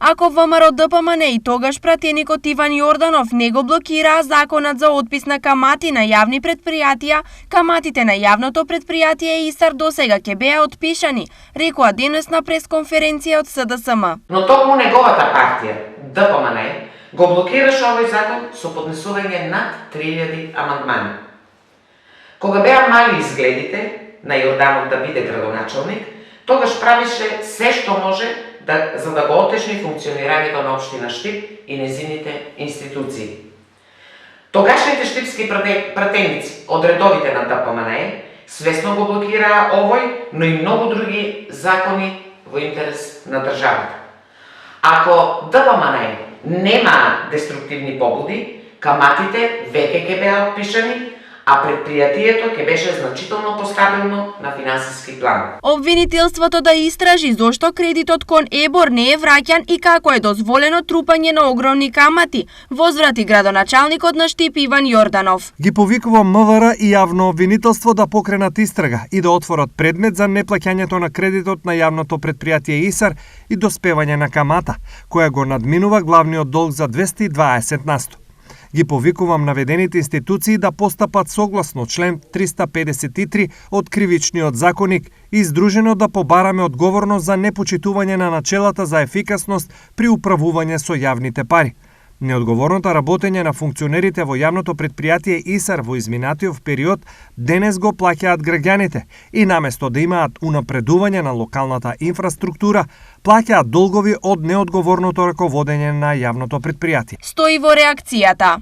Ако ВМРО ДПМН и тогаш пратеникот Иван Јорданов не го блокираа законот за отпис на камати на јавни предпријатија, каматите на јавното предпријатие ИСАР досега ќе беа отпишани, рекоа денес на пресконференција од СДСМ. Но токму неговата партија, ДПМН, го блокираше овој закон со поднесување над 3000 амандмани. Кога беа мали изгледите на Јорданов да биде градоначалник, тогаш правише се што може за да го отежни функционирањето на општина Штип и незините институции. Тогашните штипски пратеници од редовите на ДПМН свесно го блокираа овој, но и многу други закони во интерес на државата. Ако ДПМН нема деструктивни побуди, каматите веќе ќе беа отпишани, а предпријатието ќе беше значително постабилно на финансиски план. Обвинителството да истражи зошто кредитот кон ЕБОР не е враќан и како е дозволено трупање на огромни камати, возврати градоначалникот на Штип Иван Јорданов. Ги повикува МВР и јавно обвинителство да покренат истрага и да отворат предмет за неплаќањето на кредитот на јавното предпријатие ИСАР и доспевање на камата, која го надминува главниот долг за 220%. Ги повикувам наведените институции да постапат согласно член 353 од Кривичниот законник и здружено да побараме одговорност за непочитување на начелата за ефикасност при управување со јавните пари. Неодговорното работење на функционерите во јавното предпријатие ИСАР во изминатиот период денес го плаќаат граѓаните и наместо да имаат унапредување на локалната инфраструктура, плаќаат долгови од неодговорното раководење на јавното предпријатие. Стои во реакцијата.